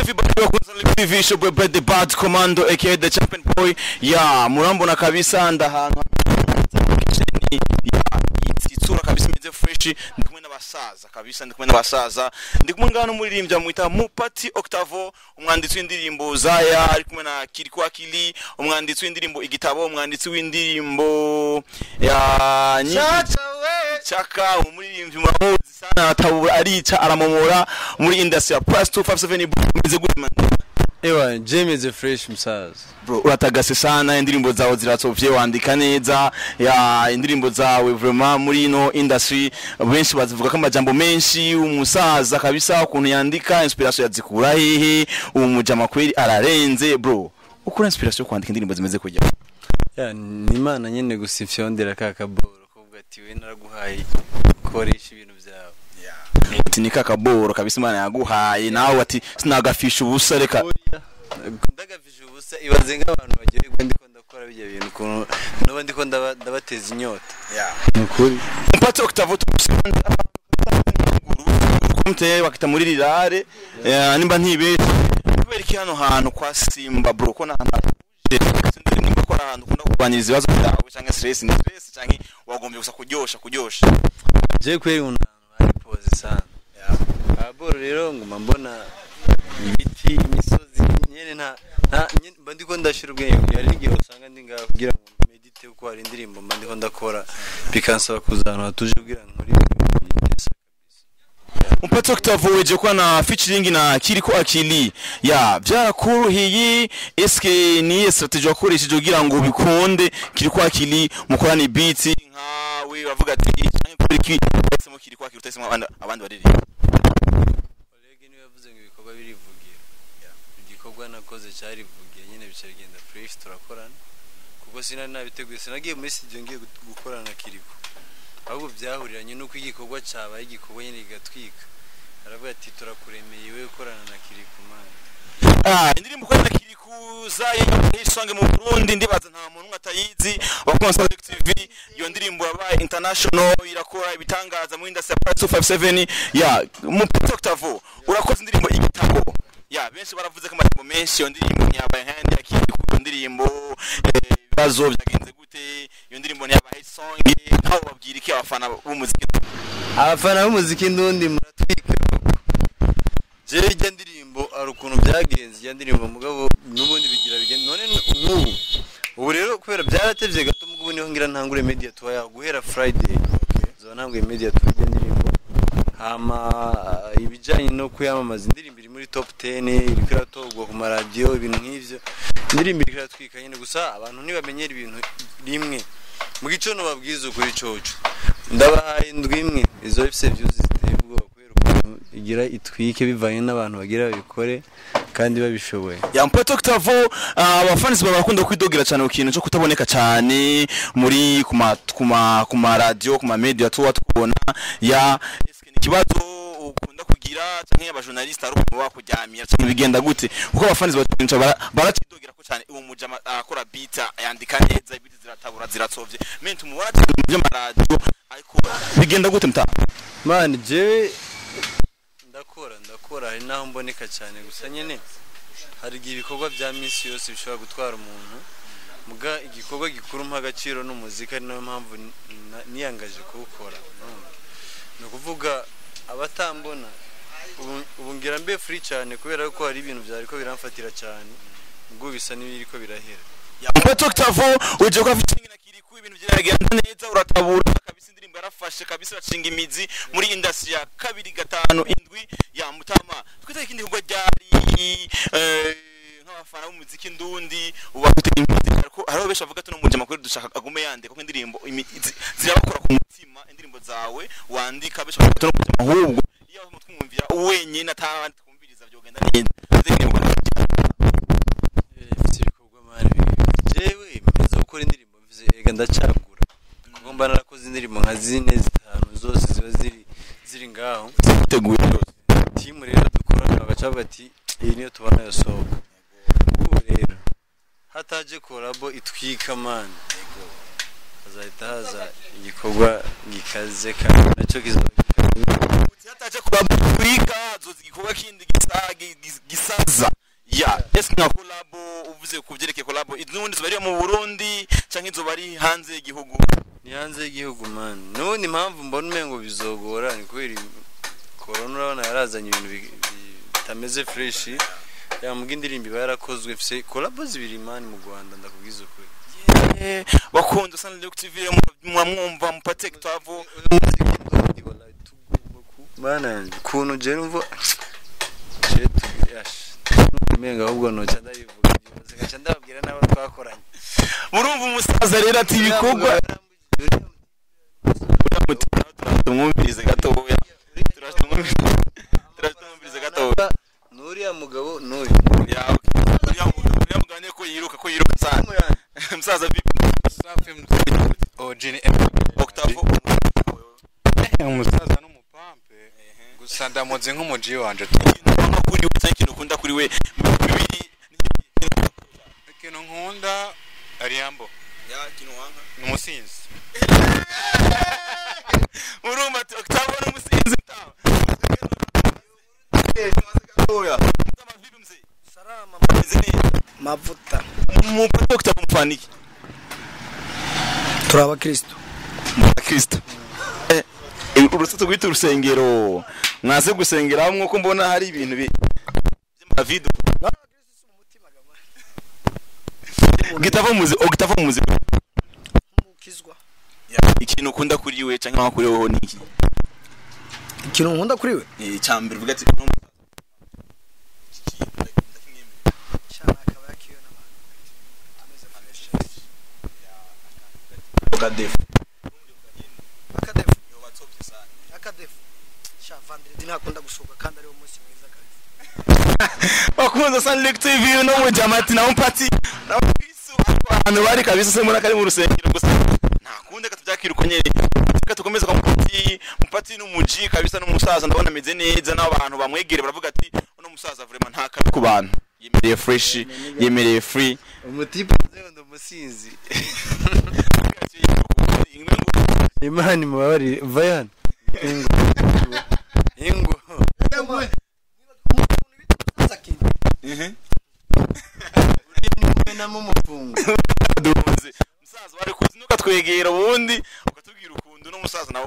everybody wakunze TV show boy the bad commando aka the champion boy ya murambona kabisa ndahantu itsura kabisa imeze fresh ndikumwe n'abasaza kabisa ndikumwe n'abasaza ndikumwe ngano muririmbya mwita Mupati Octavo umwanditsi w'indirimbo Zaya ari kumwe na Kiriko Akili umwanditsi w'indirimbo Igitabo umwanditsi w'indirimbo ya Chaka umuririmbyi muramuzi sana atabura arica aramomora muri industry ya plus 257 imeze good man. Ewa James the fresh msaza Bro uratagase sana indirimbo zawe ziratsovye wandika neza ya indirimbo zawe vraiment muri ino industry benshi bazivuga ko amajambo menshi umusaza kabisa ukuntu yandika inspiration yazikura hehe umujama kweli ararenze bro ukura inspiration yo kwandika indirimbo zimeze kujya ya ni Imana nyene gusifyondera kakaboro kuvuga ati we naraguhaye koresha ibintu byawe ati ni kakaboro kabisa Imana yaguhaye nawe ati sinagafisha ubusa reka ndagafisha ubusa ibaze nk'abantu bagiye ndiko ndakora bijya bintu kuno no ndiko ndabateza inyota nukuri Mupati Octavo kumte wakita muri rirare nimba ntibe kubera iki hano hantu kwa Simba bro ko nahanje nimba ko ahantu kunda kubaniriza ibibazo byawe cyangwa stress cyangwa wagombye gusa kuryosha je kweri umuntu ari pose sana aboro rero nguma mbona ibiti imisozi nyene nta mba ndiko ndashira ubwenge yari igihe usanga ndi ngaho kugira ngo medite uko ari indirimbo mba ndiko ndakora bikansaba kuzana hatuje kugira nkuri Mupati Octavo weje kwa na featuring na Kiriko Akili ya byarakuruhiye eske ni strategy wakoresheje kugira ngo bikunde Kiriko Akili mukorani beats nkawe bavuga ati cyangwa kuri ki mu Kiriko Akili utasemo abandi bariri Olege niwe yavuze ngo ibikorwa birivugira igikorwa nakoze cyari vugiye nyine bicagenda fresh turakorana kuko sinari nabiteguye sinagiye muri studio ngiye gukorana na Kiriko ahubwo byahuriranye nuko igikorwa cyabaye igikorwa nyine gigatwika aravuga ati turakuremeye we ukorana na Kiriko man indirimbo ukorana na Kiriko Zaya isonge mu Burundi ndibaza nta muntu atayizi bakonsa TV iyo ndirimbo yabaye international irakora ibitangaza mu industry ya 257 ya Mupati Octavo urakoze indirimbo Igitabo ya benshi baravuze ko amajambo menshi iyo ndirimbo ntiyabaye hand ya Kiriko iyo ndirimbo bazo byagenze gute iyo ndirimbo ntiyabaye song ntaho babwira iki abafana b'umuziki ndundi muratwika je ijya ndirimbo ari ukuntu byagenze ya ndirimbo mugabo nubundi bigira bigenda none ubu rero kubera byaratevye gato mugabo niho ngira ntangure media tour ya guhera Friday zo ntangure media tour ya ndirimbo hama ibijanye no kuyamamaza indirimbo iri muri top 10 irikratogwa ku radio ibintu nk'ivyo indirimbo irikratwika nyine gusa abantu ntibamenyera ibintu rimwe mu gicono babwiza kuri coco ndabahaye ndwimwe izo ifise views ziteye ubwoba kubera ukuntu igira itwike bivanye n'abantu bagira babikore kandi babishoboye ya Mupati Octavo abafans barakunda kwidogera cyane ukintu cyo kutaboneka cyane muri kuma radio kuma media tukubona ya eske ni kibazo ukunda kugira cyangwa abajournaliste ari uko bakujyamira cyane bigenda gute kuko abafans barakidogera ko cyane uwo mujama akora beat yandika neza beat ziratabura ziratsovye ment umubona cyane mu radio ariko bigenda gute mta man je ndakora hari naho mboneka cyane gusa nyene hari ibikorwa bya misi yose bishobora gutwara umuntu muga igikorwa gikuru mpagaciro n'umuziki ari nayo mpamvu niyangaje kuwukora no kuvuga abatambona ubu ngira mbe free cyane kubera ko hari ibintu byariko biramfatira cyane ubwo bisa n'ibiriko birahera ya Mupati Octavo uje kwa featuring na Kiriko ibintu byaragenda neza uratabura kabisa indirimbo yarafashe kabisa bacinga imizi muri industry ya 2 5 7 ya mutama twita ikindi ngo ryari nk'abafana b'umuziki ndundi ubakute impunzi ariko hariho besha avuga tuno muje makuru dushaka agume yandika ko indirimbo zirabakora ku mutima indirimbo zawe wandika besha avuga tuno muje ahubwo iyo mutwumvira wenyine atandi twumviriza byogenda neza jewe meze gukora indirimbo mvuze ega ndacagura kuko mba narakoze indirimbo nka zine zitanu zose ziba ziri ngaho ziteguye rwose team rero dukorana bagaca bati iyi niyo tubana yosohoka ubu rero hataje korabo itwika man hazahita haza igikorwa gikaze kandi nacyo kizoba Yataje kubabwika zozi gikorwa kindi gisaza ya ese nka collab uvuze kuvyerekeye collab izundi zobari mu Burundi canke zobari hanze y'igihugu ni hanze y'igihugu man none impamvu mbona umengo bizogora ni kweri corona urabona yarazanye ibintu bitameze fresh yamuga indirimbo barakozwe fise collab zibiri man mu Rwanda ndakubwiza ukuri bakunze Sanlux TV mwumva mupate kitavo bana kuntu je numva menga ahubwo no cyanda yivuga gacha ndababwira nabo twakoranye murumva umusaza rero ati ibikorwa tumwumvirize gatoya turashtumvirize gatoya nuriya mugabo nuri ya uriya mugane ko yiruka sana umusaza vipi Ogini Octavo umusaza n'umupampe gusa ndamuze nk'umuji wanje kuri we ikintu ukunda kuri we bibiri ikintu nkunda Ariambo ya kintu wanga n'umusinzi urumva Octavo n'umusinzi tawo oya vipi mzee Salama mzee mavuta mupate Octavo mfaniki turaba Kristo Kristo urusatu gwita urusengero mwaze gusengera hamwe uko mbona hari ibintu by'amavido Octavo muzi umukizwa ikintu ukunda kuri we canke makuri weho niki ikintu nkunda kuri we cyambere vuga ati cyane akaba yakiyo n'abantu ameze fresh okadefu akadefu sha vendredi ntakunda gushoka kandi ari umunsi mwiza kabisa bakunze Sanlux TV no mu jamati na umpati na bisu abantu bari kabisa se muri akari mu rusengero gusa ntakunde katubyakira uko nyene tukomeza kwa mupati n'umuji kabisa n'umusaza ndabona ameze neza n'abantu bamwegere baravuga ati uno musaza vraiment nta kabi ku bantu yemereye fresh yemereye free umutipe nzewe ndumusinzi imani mubabari vayan ingo namo mufungo musaza bari kuzinuka twegera ubundi ukatubwira ukuntu no musaza nawo